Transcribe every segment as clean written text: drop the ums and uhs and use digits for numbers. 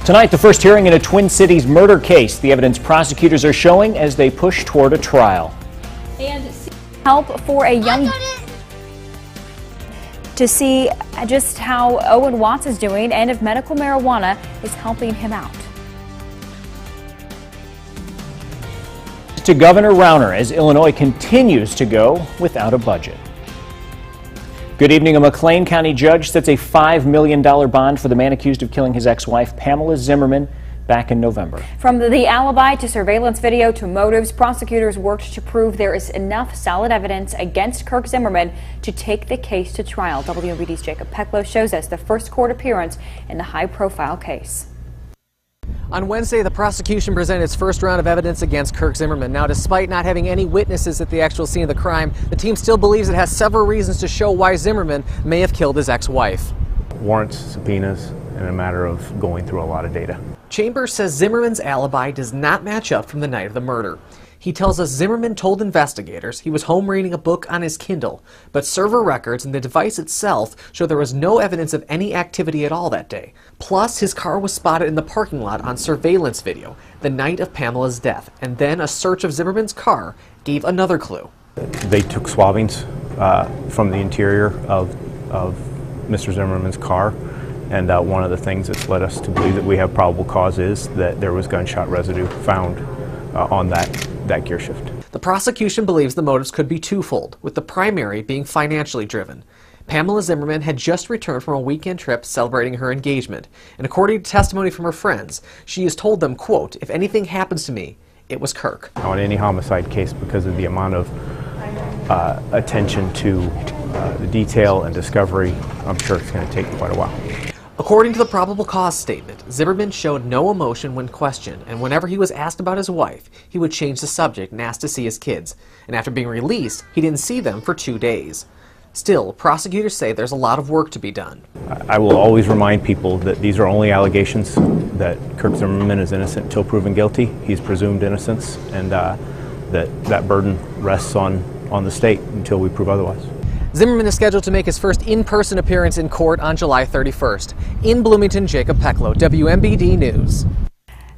Tonight, the first hearing in a Twin Cities murder case. The evidence prosecutors are showing as they push toward a trial. And help for a young to see just how Owen Watts is doing and if medical marijuana is helping him out. To Governor Rauner as Illinois continues to go without a budget. Good evening. A McLean County judge sets a $5 million bond for the man accused of killing his ex-wife, Pamela Zimmerman, back in November. From the alibi to surveillance video to motives, prosecutors worked to prove there is enough solid evidence against Kirk Zimmerman to take the case to trial. WMBD's Jacob Peklo shows us the first court appearance in the high-profile case. On Wednesday, the prosecution presented its first round of evidence against Kirk Zimmerman. Now, despite not having any witnesses at the actual scene of the crime, the team still believes it has several reasons to show why Zimmerman may have killed his ex-wife. Warrants, subpoenas, and a matter of going through a lot of data. Chambers says Zimmerman's alibi does not match up from the night of the murder. He tells us Zimmerman told investigators he was home reading a book on his Kindle, but server records and the device itself show there was no evidence of any activity at all that day. Plus, his car was spotted in the parking lot on surveillance video the night of Pamela's death, and then a search of Zimmerman's car gave another clue. They took swabbings from the interior of Mr. Zimmerman's car, and one of the things that's led us to believe that we have probable cause is that there was gunshot residue found on that gear shift. The prosecution believes the motives could be twofold, with the primary being financially driven. Pamela Zimmerman had just returned from a weekend trip celebrating her engagement, and according to testimony from her friends, she has told them, quote, "If anything happens to me, it was Kirk." On any homicide case, because of the amount of attention to the detail and discovery, I'm sure it's going to take quite a while. According to the probable cause statement, Zimmerman showed no emotion when questioned, and whenever he was asked about his wife, he would change the subject and ask to see his kids. And after being released, he didn't see them for 2 days. Still, prosecutors say there's a lot of work to be done. I will always remind people that these are only allegations, that Kirk Zimmerman is innocent until proven guilty. He's presumed innocence, and that burden rests on the state until we prove otherwise. Zimmerman is scheduled to make his first in-person appearance in court on July 31st. In Bloomington, Jacob Peklo, WMBD News.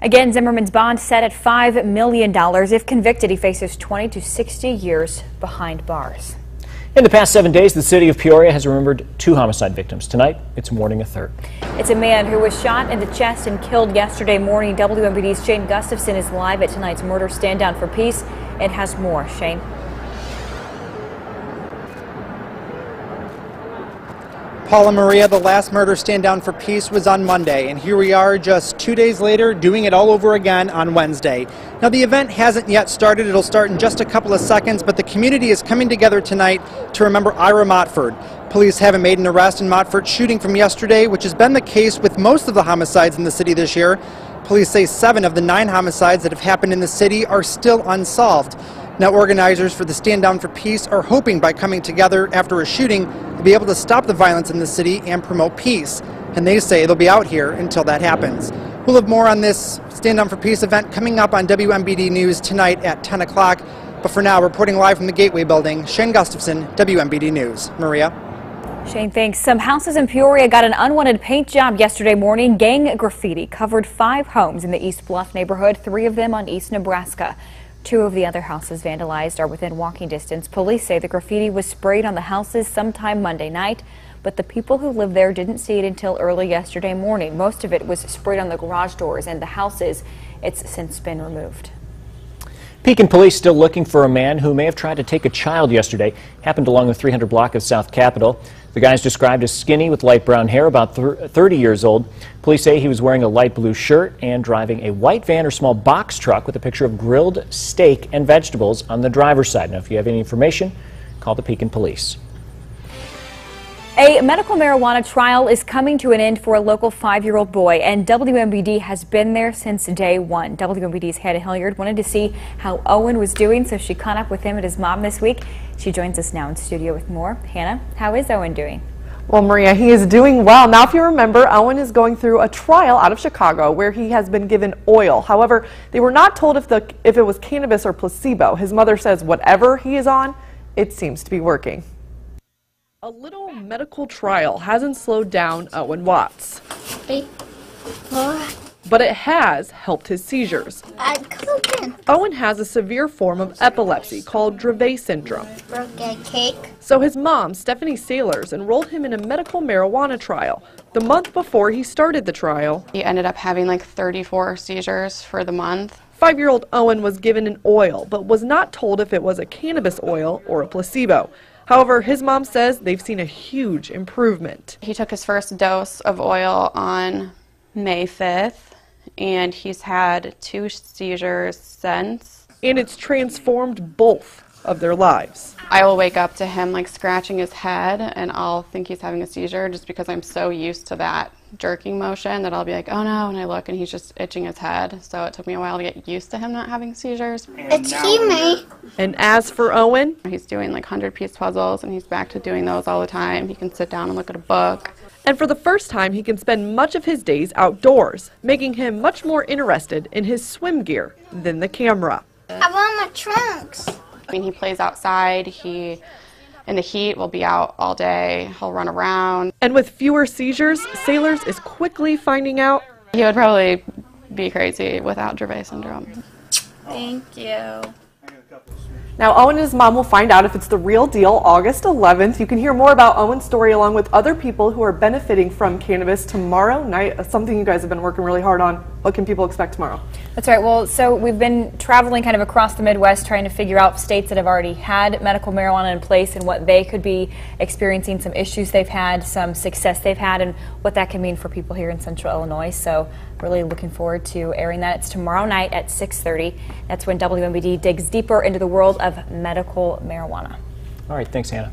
Again, Zimmerman's bond set at $5 million. If convicted, he faces 20 to 60 years behind bars. In the past 7 days, the city of Peoria has remembered 2 homicide victims. Tonight, it's mourning a third. It's a man who was shot in the chest and killed yesterday morning. WMBD's Shane Gustafson is live at tonight's Murder Stand Down for Peace and has more. Shane. Paula Maria, the last Murder Stand Down for Peace was on Monday, and here we are just 2 days later doing it all over again on Wednesday. Now, the event hasn't yet started. It'll start in just a couple of seconds, but the community is coming together tonight to remember Ira Montford. Police haven't made an arrest in Montford's shooting from yesterday, which has been the case with most of the homicides in the city this year. Police say 7 of the 9 homicides that have happened in the city are still unsolved. Now, organizers for the Stand Down for Peace are hoping by coming together after a shooting to be able to stop the violence in the city and promote peace. And they say they'll be out here until that happens. We'll have more on this Stand Down for Peace event coming up on WMBD News tonight at 10 o'clock. But for now, reporting live from the Gateway Building, Shane Gustafson, WMBD News. Maria. Shane, thanks. Some houses in Peoria got an unwanted paint job yesterday morning. Gang graffiti covered 5 homes in the East Bluff neighborhood, 3 of them on East Nebraska. 2 of the other houses vandalized are within walking distance. Police say the graffiti was sprayed on the houses sometime Monday night, but the people who live there didn't see it until early yesterday morning. Most of it was sprayed on the garage doors and the houses. It's since been removed. Pekin police still looking for a man who may have tried to take a child yesterday. Happened along the 300 block of South Capitol. The guy is described as skinny with light brown hair, about 30 years old. Police say he was wearing a light blue shirt and driving a white van or small box truck with a picture of grilled steak and vegetables on the driver's side. Now, if you have any information, call the Pekin police. A medical marijuana trial is coming to an end for a local 5-year-old boy, and WMBD has been there since day one. WMBD's Hannah Hilliard wanted to see how Owen was doing, so she caught up with him and his mom this week. She joins us now in studio with more. Hannah, how is Owen doing? Well, Maria, he is doing well. Now, if you remember, Owen is going through a trial out of Chicago where he has been given oil. However, they were not told if it was cannabis or placebo. His mother says whatever he is on, it seems to be working. A little medical trial hasn't slowed down Owen Watts. but it has helped his seizures. I'm cooking. Owen has a severe form of epilepsy called Dravet syndrome. Broke a cake. So his mom, Stephanie Sailors, enrolled him in a medical marijuana trial. The month before he started the trial, he ended up having like 34 seizures for the month. 5-year-old Owen was given an oil, but was not told if it was a cannabis oil or a placebo. However, his mom says they've seen a huge improvement. He took his first dose of oil on May 5th, and he's had 2 seizures since. And it's transformed both of their lives. I will wake up to him like scratching his head, and I'll think he's having a seizure just because I'm so used to that jerking motion that I'll be like, oh no, and I look and he's just itching his head. So it took me a while to get used to him not having seizures. It's me. And as for Owen, he's doing like 100-piece puzzles, and he's back to doing those all the time. He can sit down and look at a book. And for the first time, he can spend much of his days outdoors, making him much more interested in his swim gear than the camera. I want my trunks. I mean, he plays outside. He, in the heat, will be out all day. He'll run around. And with fewer seizures, Sailors is quickly finding out he would probably be crazy without Dravet syndrome. Thank you. Now, Owen and his mom will find out if it's the real deal August 11th. You can hear more about Owen's story along with other people who are benefiting from cannabis tomorrow night, something you guys have been working really hard on. What can people expect tomorrow? That's right. Well, so we've been traveling kind of across the Midwest trying to figure out states that have already had medical marijuana in place and what they could be experiencing, some issues they've had, some success they've had, and what that can mean for people here in Central Illinois. So really looking forward to airing that. It's tomorrow night at 6:30. That's when WMBD digs deeper into the world of medical marijuana. All right, thanks, Hannah.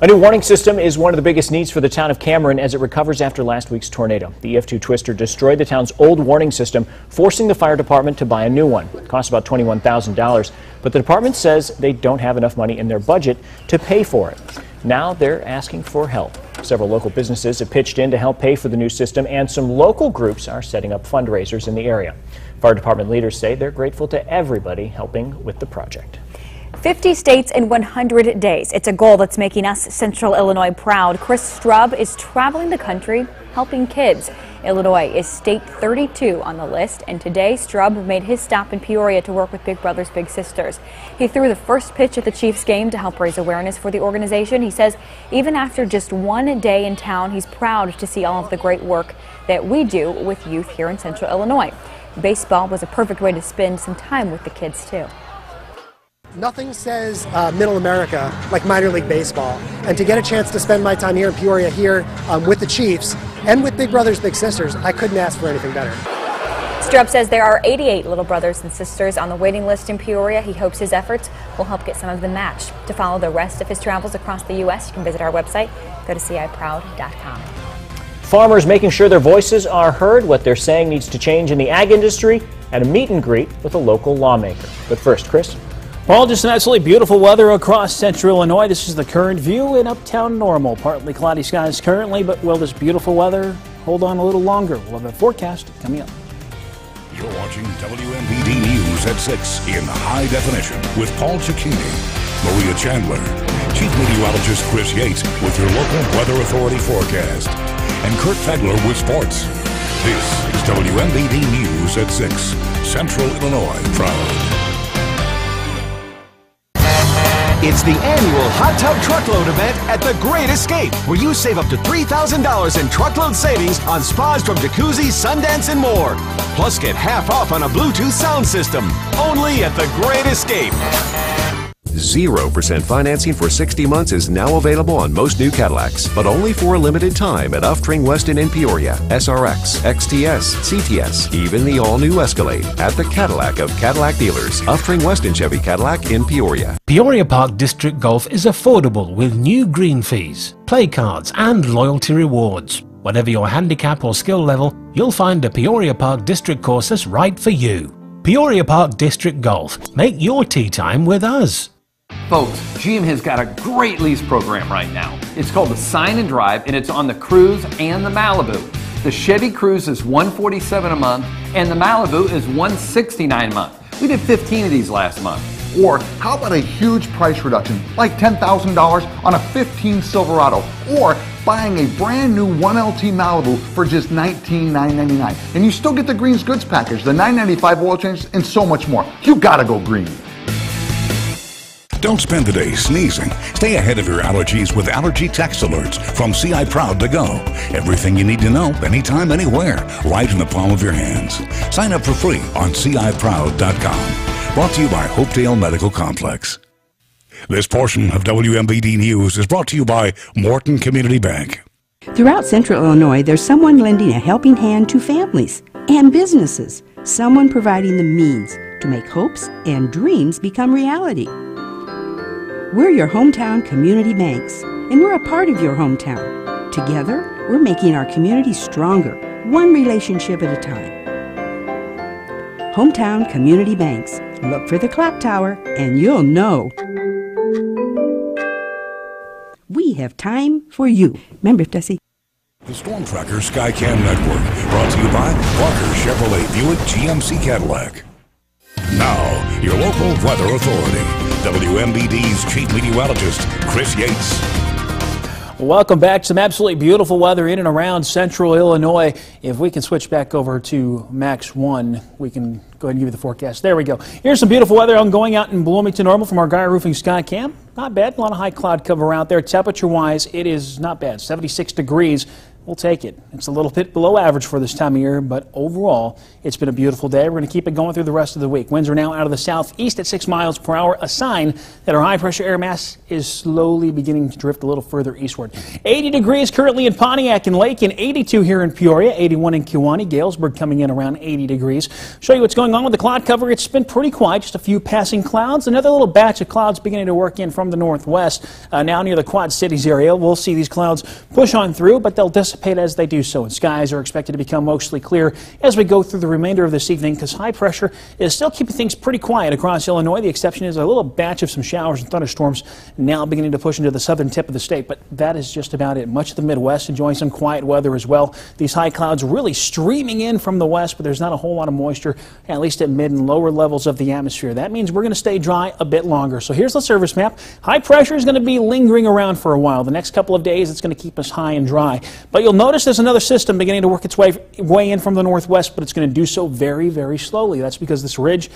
A new warning system is one of the biggest needs for the town of Cameron as it recovers after last week's tornado. The EF2 twister destroyed the town's old warning system, forcing the fire department to buy a new one. It costs about $21,000, but the department says they don't have enough money in their budget to pay for it. Now they're asking for help. Several local businesses have pitched in to help pay for the new system, and some local groups are setting up fundraisers in the area. Fire department leaders say they're grateful to everybody helping with the project. 50 states in 100 days. It's a goal that's making us Central Illinois proud. Chris Strub is traveling the country helping kids. Illinois is state 32 on the list, and today Strub made his stop in Peoria to work with Big Brothers Big Sisters. He threw the first pitch at the Chiefs game to help raise awareness for the organization. He says even after just one day in town, he's proud to see all of the great work that we do with youth here in Central Illinois. Baseball was a perfect way to spend some time with the kids too. Nothing says middle America like minor league baseball, and to get a chance to spend my time here in Peoria here with the Chiefs and with Big Brothers Big Sisters, I couldn't ask for anything better. Strub says there are 88 little brothers and sisters on the waiting list in Peoria. He hopes his efforts will help get some of them matched. To follow the rest of his travels across the U.S., you can visit our website. Go to ciproud.com. Farmers making sure their voices are heard, what they're saying needs to change in the ag industry, and a meet and greet with a local lawmaker. But first, Chris. Well, just an absolutely beautiful weather across Central Illinois. This is the current view in Uptown Normal. Partly cloudy skies currently, but will this beautiful weather hold on a little longer? We'll have a forecast coming up. You're watching WMBD News at 6 in high definition with Paul Cicchini, Maria Chandler, Chief Meteorologist Chris Yates with your local Weather Authority forecast, and Kurt Fegler with sports. This is WMBD News at 6, Central Illinois proud. It's the annual Hot Tub Truckload event at The Great Escape, where you save up to $3,000 in truckload savings on spas from Jacuzzi, Sundance, and more. Plus, get half off on a Bluetooth sound system. Only at The Great Escape. 0% financing for 60 months is now available on most new Cadillacs, but only for a limited time at Uftring Weston in Peoria, SRX, XTS, CTS, even the all-new Escalade at the Cadillac of Cadillac dealers. Uftring Weston Chevy Cadillac in Peoria. Peoria Park District Golf is affordable with new green fees, play cards and loyalty rewards. Whatever your handicap or skill level, you'll find a Peoria Park District course that's right for you. Peoria Park District Golf. Make your tee time with us. Folks, GM has got a great lease program right now. It's called the Sign and Drive, and it's on the Cruze and the Malibu. The Chevy Cruze is $147 a month, and the Malibu is $169 a month. We did 15 of these last month. Or how about a huge price reduction, like $10,000 on a 15 Silverado, or buying a brand new 1LT Malibu for just $19,999. And you still get the Green's Goods package, the $9.95 oil change, and so much more. You gotta go green. Don't spend the day sneezing. Stay ahead of your allergies with allergy text alerts from CI Proud to go. Everything you need to know, anytime, anywhere, right in the palm of your hands. Sign up for free on CIProud.com. Brought to you by Hopedale Medical Complex. This portion of WMBD News is brought to you by Morton Community Bank. Throughout Central Illinois, there's someone lending a helping hand to families and businesses. Someone providing the means to make hopes and dreams become reality. We're your hometown community banks, and we're a part of your hometown. Together, we're making our community stronger, one relationship at a time. Hometown Community Banks. Look for the clock tower, and you'll know. We have time for you. Remember, Desi. The Storm Tracker Skycam Network, brought to you by Parker Chevrolet Buick GMC Cadillac. Now, your local weather authority. WMBD's chief meteorologist, Chris Yates. Welcome back. Some absolutely beautiful weather in and around central Illinois. If we can switch back over to Max 1, we can go ahead and give you the forecast. There we go. Here's some beautiful weather going out in Bloomington Normal from our Guy Roofing Skycam. Not bad. A lot of high cloud cover out there. Temperature-wise, it is not bad. 76 degrees. We'll take it. It's a little bit below average for this time of year, but overall, it's been a beautiful day. We're going to keep it going through the rest of the week. Winds are now out of the southeast at 6 miles per hour, a sign that our high-pressure air mass is slowly beginning to drift a little further eastward. 80 degrees currently in Pontiac and Lake, and 82 here in Peoria, 81 in Kewanee. Galesburg coming in around 80 degrees. Show you what's going on with the cloud cover. It's been pretty quiet, just a few passing clouds. Another little batch of clouds beginning to work in from the northwest, now near the Quad Cities area. We'll see these clouds push on through, but they'll dissipate as they do so, and skies are expected to become mostly clear as we go through the remainder of this evening because high pressure is still keeping things pretty quiet across Illinois. The exception is a little batch of some showers and thunderstorms now beginning to push into the southern tip of the state, but that is just about it. Much of the Midwest enjoying some quiet weather as well. These high clouds really streaming in from the west, but there's not a whole lot of moisture, at least at mid and lower levels of the atmosphere. That means we're going to stay dry a bit longer. So here's the service map. High pressure is going to be lingering around for a while. The next couple of days it's going to keep us high and dry, but you'll notice there's another system beginning to work its way in from the northwest, but it's going to do so very, very slowly. That's because this ridge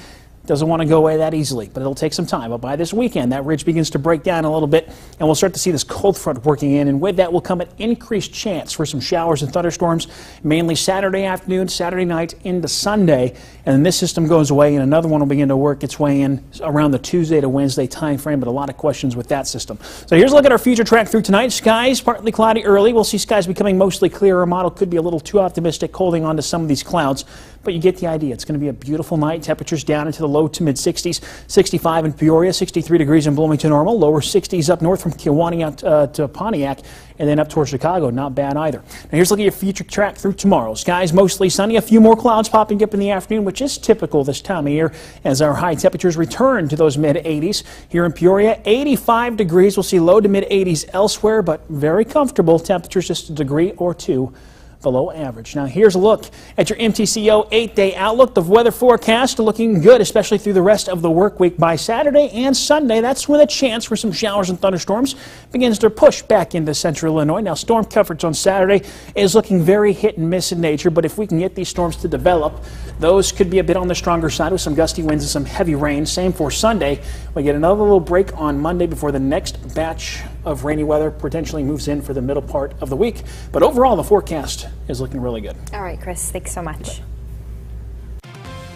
doesn't want to go away that easily, but it'll take some time. But by this weekend, that ridge begins to break down a little bit, and we'll start to see this cold front working in, and with that will come an increased chance for some showers and thunderstorms, mainly Saturday afternoon, Saturday night into Sunday, and then this system goes away, and another one will begin to work its way in around the Tuesday to Wednesday time frame, but a lot of questions with that system. So here's a look at our future track through tonight. Skies partly cloudy early. We'll see skies becoming mostly clear. Our model could be a little too optimistic holding on to some of these clouds, but you get the idea. It's going to be a beautiful night. Temperatures down into the low to mid 60s, 65 in Peoria, 63 degrees in Bloomington Normal, lower 60s up north from Kewanee out to Pontiac, and then up towards Chicago. Not bad either. Now here's a look at your future track through tomorrow. Skies mostly sunny, a few more clouds popping up in the afternoon, which is typical this time of year as our high temperatures return to those mid 80s. Here in Peoria, 85 degrees. We'll see low to mid 80s elsewhere, but very comfortable temperatures, just a degree or two below average. Now here's a look at your MTCO 8-day outlook. The weather forecast looking good, especially through the rest of the work week. By Saturday and Sunday, that's when a chance for some showers and thunderstorms begins to push back into central Illinois. Now storm coverage on Saturday is looking very hit and miss in nature, but if we can get these storms to develop, those could be a bit on the stronger side with some gusty winds and some heavy rain. Same for Sunday. We get another little break on Monday before the next batch of rainy weather potentially moves in for the middle part of the week. But overall, the forecast is looking really good. All right, Chris, thanks so much.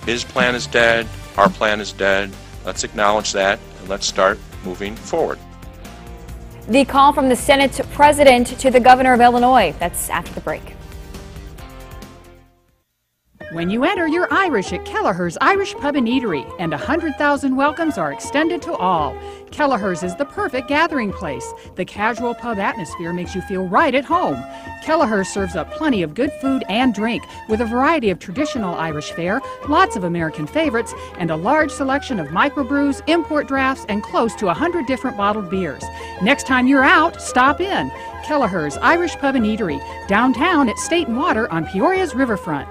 His plan is dead. Our plan is dead. Let's acknowledge that and let's start moving forward. The call from the Senate president to the governor of Illinois. That's after the break. When you enter, you're Irish at Kelleher's Irish Pub and Eatery, and 100,000 welcomes are extended to all. Kelleher's is the perfect gathering place. The casual pub atmosphere makes you feel right at home. Kelleher's serves up plenty of good food and drink, with a variety of traditional Irish fare, lots of American favorites, and a large selection of microbrews, import drafts, and close to 100 different bottled beers. Next time you're out, stop in. Kelleher's Irish Pub and Eatery, downtown at State and Water on Peoria's riverfront.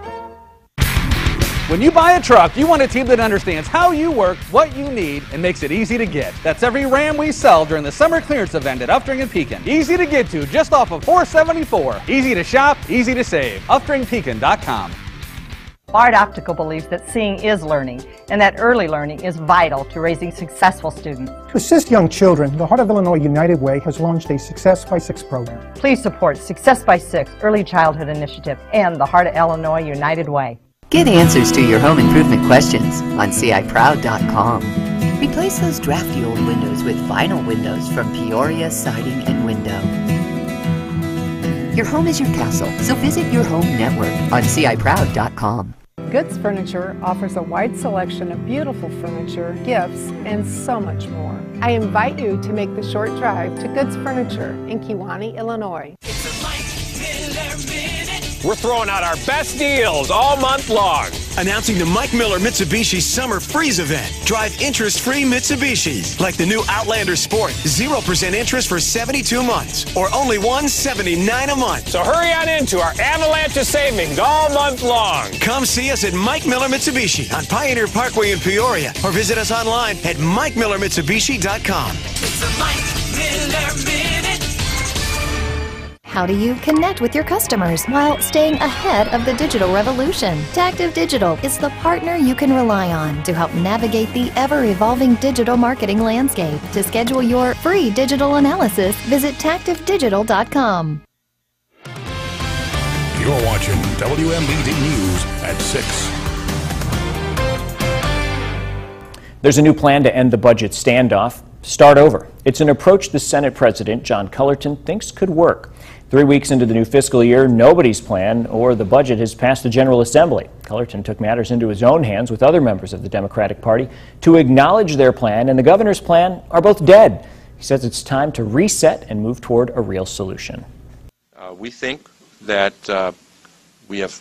When you buy a truck, you want a team that understands how you work, what you need, and makes it easy to get. That's every Ram we sell during the summer clearance event at Uftring and Pekin. Easy to get to, just off of 474. Easy to shop, easy to save. UftringPekin.com. Bard Optical believes that seeing is learning, and that early learning is vital to raising successful students. To assist young children, the Heart of Illinois United Way has launched a Success by Six program. Please support Success by Six Early Childhood Initiative and the Heart of Illinois United Way. Get answers to your home improvement questions on CIProud.com. Replace those drafty old windows with vinyl windows from Peoria Siding and Window. Your home is your castle, so visit your home network on CIProud.com. Goods Furniture offers a wide selection of beautiful furniture, gifts, and so much more. I invite you to make the short drive to Goods Furniture in Kewanee, Illinois. We're throwing out our best deals all month long. Announcing the Mike Miller Mitsubishi Summer Freeze event. Drive interest-free Mitsubishis, like the new Outlander Sport. 0% interest for 72 months, or only $179 a month. So hurry on into our avalanche of savings all month long. Come see us at Mike Miller Mitsubishi on Pioneer Parkway in Peoria, or visit us online at MikeMillerMitsubishi.com. It's a Mike Miller Minute. How do you connect with your customers while staying ahead of the digital revolution? Tactive Digital is the partner you can rely on to help navigate the ever-evolving digital marketing landscape. To schedule your free digital analysis, visit TactiveDigital.com. You're watching WMBD News at 6. There's a new plan to end the budget standoff. Start over. It's an approach the Senate President John Cullerton thinks could work. 3 weeks into the new fiscal year, nobody's plan or the budget has passed the General Assembly. Cullerton took matters into his own hands with other members of the Democratic Party to acknowledge their plan and the governor's plan are both dead. He says it's time to reset and move toward a real solution. We think that we have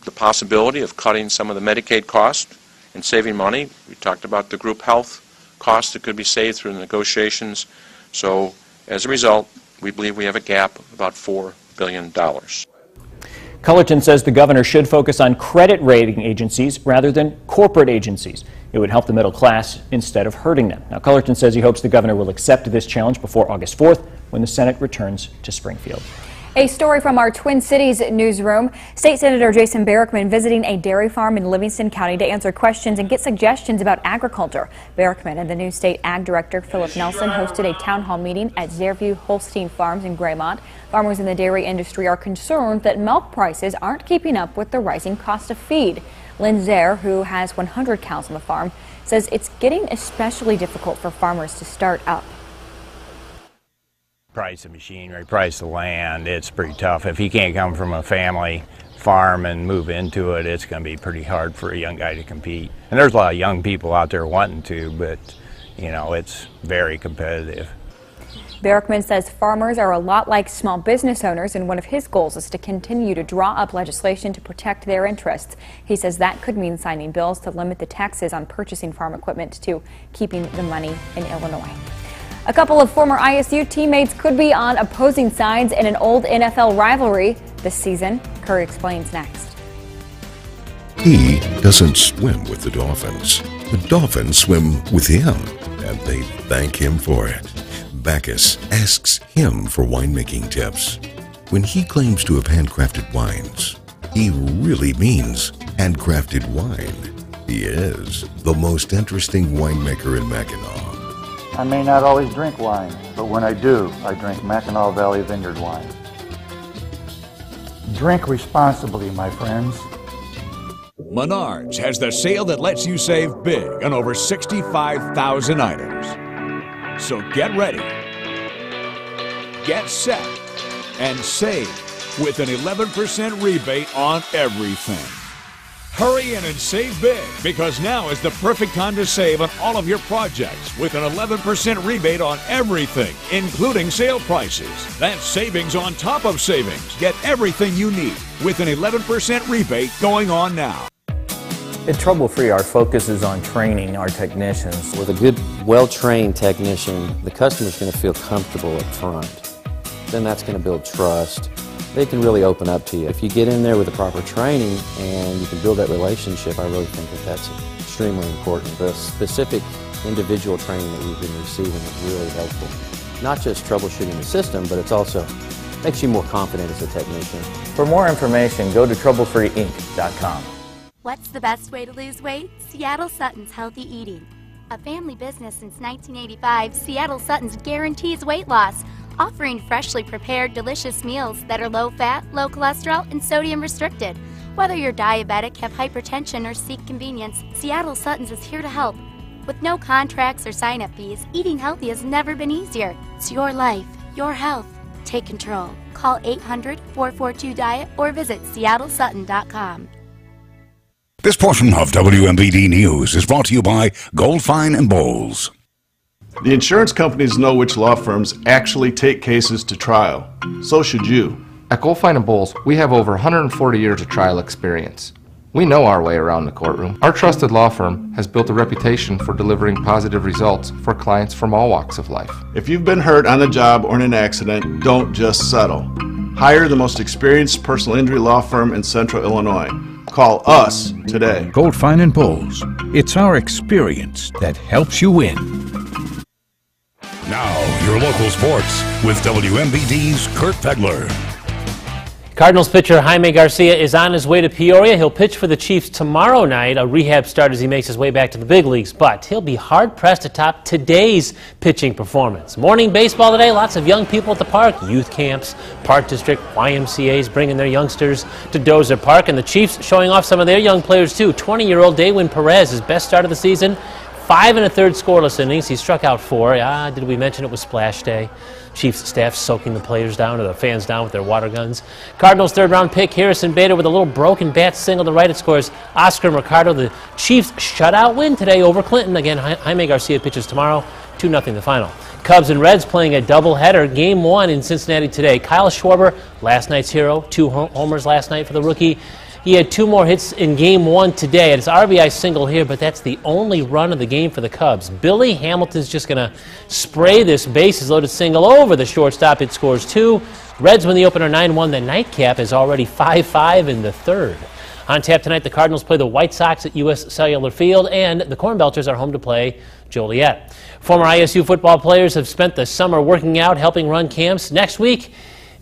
the possibility of cutting some of the Medicaid costs and saving money. We talked about the group health costs that could be saved through the negotiations. So as a result, we believe we have a gap of about $4 billion. Cullerton says the governor should focus on credit rating agencies rather than corporate agencies. It would help the middle class instead of hurting them. Now, Cullerton says he hopes the governor will accept this challenge before August 4th when the Senate returns to Springfield. A story from our Twin Cities newsroom. State Senator Jason Barackman visiting a dairy farm in Livingston County to answer questions and get suggestions about agriculture. Barackman and the new state ag director Philip Nelson hosted a town hall meeting at Zairview Holstein Farms in Graymont. Farmers in the dairy industry are concerned that milk prices aren't keeping up with the rising cost of feed. Lynn Zaire, who has 100 cows on the farm, says it's getting especially difficult for farmers to start up. Price of machinery, price of land, it's pretty tough. If he can't come from a family farm and move into it, it's going to be pretty hard for a young guy to compete. And there's a lot of young people out there wanting to, but you know, it's very competitive. Barackman says farmers are a lot like small business owners, and one of his goals is to continue to draw up legislation to protect their interests. He says that could mean signing bills to limit the taxes on purchasing farm equipment to keeping the money in Illinois. A couple of former ISU teammates could be on opposing sides in an old NFL rivalry this season. Curry explains next. He doesn't swim with the Dolphins. The Dolphins swim with him, and they thank him for it. Bacchus asks him for winemaking tips. When he claims to have handcrafted wines, he really means handcrafted wine. He is the most interesting winemaker in Mackinac. I may not always drink wine, but when I do, I drink Mackinac Valley Vineyard wine. Drink responsibly, my friends. Menards has the sale that lets you save big on over 65,000 items. So get ready, get set, and save with an 11% rebate on everything. Hurry in and save big, because now is the perfect time to save on all of your projects with an 11% rebate on everything, including sale prices. That's savings on top of savings. Get everything you need with an 11% rebate going on now. At Trouble Free, our focus is on training our technicians. With a good, well-trained technician, the customer's going to feel comfortable up front. Then that's going to build trust. they can really open up to you. If you get in there with the proper training and you can build that relationship, I really think that that's extremely important. The specific individual training that we've been receiving is really helpful. Not just troubleshooting the system, but it's also makes you more confident as a technician. For more information, go to TroubleFreeInc.com. What's the best way to lose weight? Seattle Sutton's Healthy Eating. A family business since 1985, Seattle Sutton's guarantees weight loss, offering freshly prepared, delicious meals that are low fat, low cholesterol, and sodium restricted. Whether you're diabetic, have hypertension, or seek convenience, Seattle Sutton's is here to help. With no contracts or sign-up fees, eating healthy has never been easier. It's your life, your health. Take control. Call 800-442-DIET or visit seattlesutton.com. This portion of WMVD News is brought to you by Goldfine and Bowles. The insurance companies know which law firms actually take cases to trial. So should you. At Goldfine and Bowles, we have over 140 years of trial experience. We know our way around the courtroom. Our trusted law firm has built a reputation for delivering positive results for clients from all walks of life. If you've been hurt on the job or in an accident, don't just settle. Hire the most experienced personal injury law firm in Central Illinois. Call us today. Goldfine and Bowles. It's our experience that helps you win. Now, your local sports with WMVD's Kurt Pegler. Cardinals pitcher Jaime Garcia is on his way to Peoria. He'll pitch for the Chiefs tomorrow night, a rehab start as he makes his way back to the big leagues, but he'll be hard-pressed to top today's pitching performance. Morning baseball today, lots of young people at the park, youth camps, Park District, YMCAs bringing their youngsters to Dozer Park, and the Chiefs showing off some of their young players too. 20-year-old Daywin Perez, his best start of the season, 5 1/3 scoreless innings. He struck out 4. Did we mention it was splash day? Chiefs staff soaking the players down or the fans down with their water guns. Cardinals third-round pick Harrison Bader with a little broken bat single to right. It scores Oscar Mercado. The Chiefs shutout win today over Clinton. Again, Jaime Garcia pitches tomorrow. 2-0 the final. Cubs and Reds playing a doubleheader. Game 1 in Cincinnati today. Kyle Schwarber, last night's hero. 2 homers last night for the rookie. He had 2 more hits in Game 1 today. It's RBI single here, but that's the only run of the game for the Cubs. Billy Hamilton's just going to spray this bases-loaded single over the shortstop. It scores 2. Reds win the opener 9-1. The nightcap is already 5-5 in the third. On tap tonight, the Cardinals play the White Sox at U.S. Cellular Field, and the Corn Belchers are home to play Joliet. Former ISU football players have spent the summer working out, helping run camps. Next week,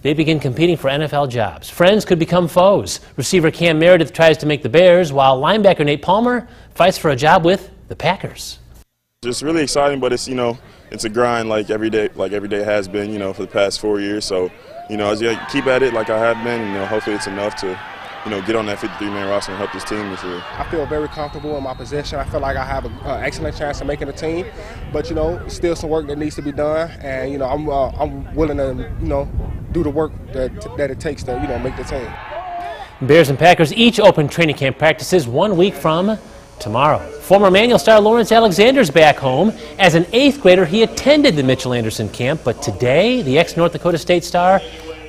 they begin competing for NFL jobs. Friends could become foes. Receiver Cam Meredith tries to make the Bears, while linebacker Nate Palmer fights for a job with the Packers. It's really exciting, but it's, it's a grind like every day has been, for the past 4 years. So, as you keep at it like I have been, hopefully it's enough to, get on that 53-man roster and help this team this year. I feel very comfortable in my position. I feel like I have an excellent chance of making the team, but still some work that needs to be done, and I'm willing to do the work that it takes to make the team. Bears and Packers each open training camp practices 1 week from tomorrow. Former Manual star Lawrence Alexander's back home. As an 8th grader, he attended the Mitchell Anderson camp, but today the ex-North Dakota State star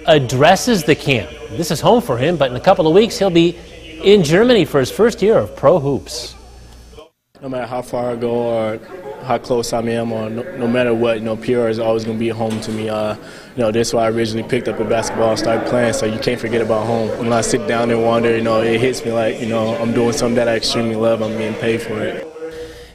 addresses the camp. This is home for him, but in a couple of weeks he'll be in Germany for his first year of pro hoops. No matter how far I go or how close I am, or no matter what, Peoria is always going to be home to me. That's why I originally picked up a basketball and started playing, so you can't forget about home. When I sit down and wonder, it hits me like, I'm doing something that I extremely love. I'm getting paid for it.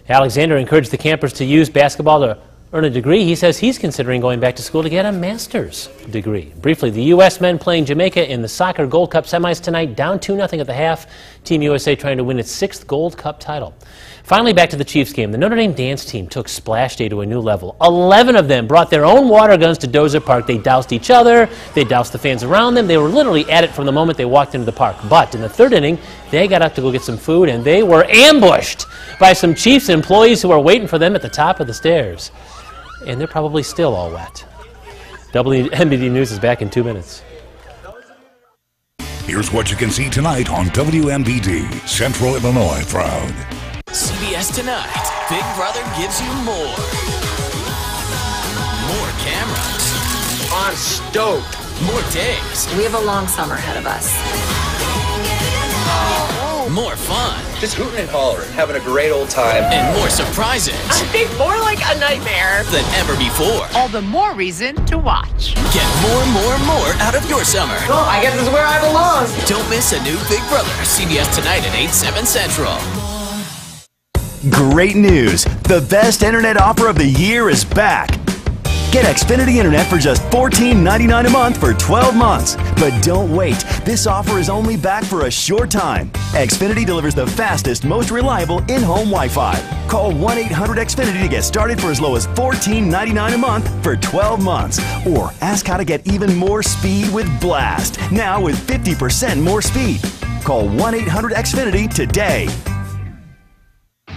Alexander encouraged the campers to use basketball to earn a degree. He says he's considering going back to school to get a master's degree. Briefly, the U.S. men playing Jamaica in the Soccer Gold Cup semis tonight, down 2-0 at the half. Team USA trying to win its 6th Gold Cup title. Finally, back to the Chiefs game. The Notre Dame dance team took splash day to a new level. 11 of them brought their own water guns to Dozer Park. They doused each other. They doused the fans around them. They were literally at it from the moment they walked into the park. But in the third inning, they got up to go get some food, and they were ambushed by some Chiefs employees who were waiting for them at the top of the stairs. And they're probably still all wet. WMVD News is back in 2 minutes. Here's what you can see tonight on WMVD. Central Illinois proud. CBS Tonight. Big Brother gives you more. More cameras. I'm stoked. More days. We have a long summer ahead of us. more fun, Just hooting and hollering, having a great old time. and more surprises I think more like a nightmare. than ever before. All the more reason to watch. Get more out of your summer. Well, I guess this is where I belong. Don't miss a new Big Brother. CBS tonight at 8, 7 Central. Great news! The best internet offer of the year is back. Get Xfinity Internet for just $14.99 a month for 12 months. But don't wait. This offer is only back for a short time. Xfinity delivers the fastest, most reliable in-home Wi-Fi. Call 1-800-XFINITY to get started for as low as $14.99 a month for 12 months. Or ask how to get even more speed with Blast. Now with 50% more speed. Call 1-800-XFINITY today.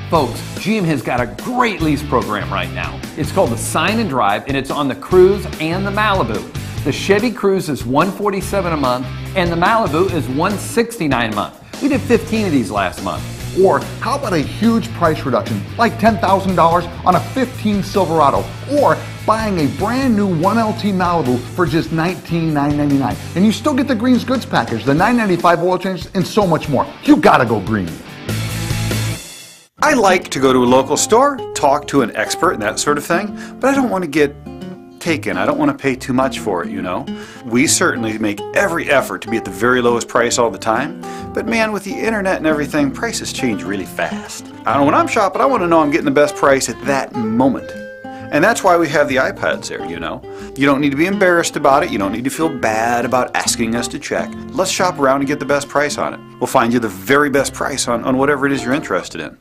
Folks, GM has got a great lease program right now. It's called the Sign and Drive, and it's on the Cruze and the Malibu. The Chevy Cruze is $147 a month, and the Malibu is $169 a month. We did 15 of these last month. Or how about a huge price reduction, like $10,000 on a 15 Silverado, or buying a brand new 1LT Malibu for just $19,999. And you still get the Green's Goods package, the $9.95 oil change, and so much more. You gotta go green. I like to go to a local store, talk to an expert and that sort of thing, but I don't want to get taken. I don't want to pay too much for it, you know. We certainly make every effort to be at the very lowest price all the time, but man, with the internet and everything, prices change really fast. When I'm shopping, I want to know I'm getting the best price at that moment. And that's why we have the iPads there, you know. You don't need to be embarrassed about it. You don't need to feel bad about asking us to check. Let's shop around and get the best price on it. We'll find you the very best price on whatever it is you're interested in.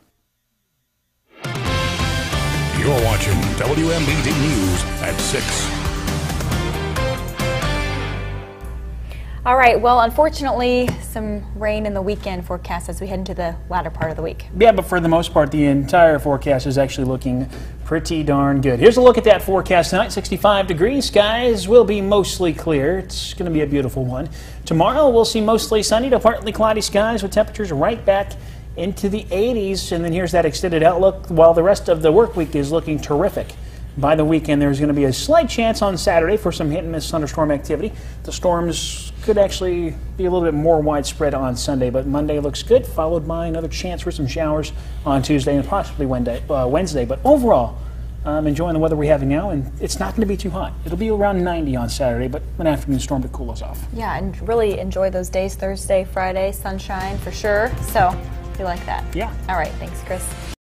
You're watching WMBD News at 6. All right, well, unfortunately, some rain in the weekend forecast as we head into the latter part of the week. Yeah, but for the most part, the entire forecast is actually looking pretty darn good. Here's a look at that forecast tonight. 65 degrees. Skies will be mostly clear. It's going to be a beautiful one. Tomorrow, we'll see mostly sunny to partly cloudy skies with temperatures right back into the 80s, and then here's that extended outlook while the rest of the work week is looking terrific. By the weekend, there's going to be a slight chance on Saturday for some hit and miss thunderstorm activity. The storms could actually be a little bit more widespread on Sunday, but Monday looks good, followed by another chance for some showers on Tuesday and possibly Wednesday. But overall, I'm enjoying the weather we're having now, and it's not going to be too hot. It'll be around 90 on Saturday, but an afternoon storm to cool us off. Yeah, and really enjoy those days, Thursday, Friday, sunshine for sure. So, we like that. Yeah. All right, thanks, Chris.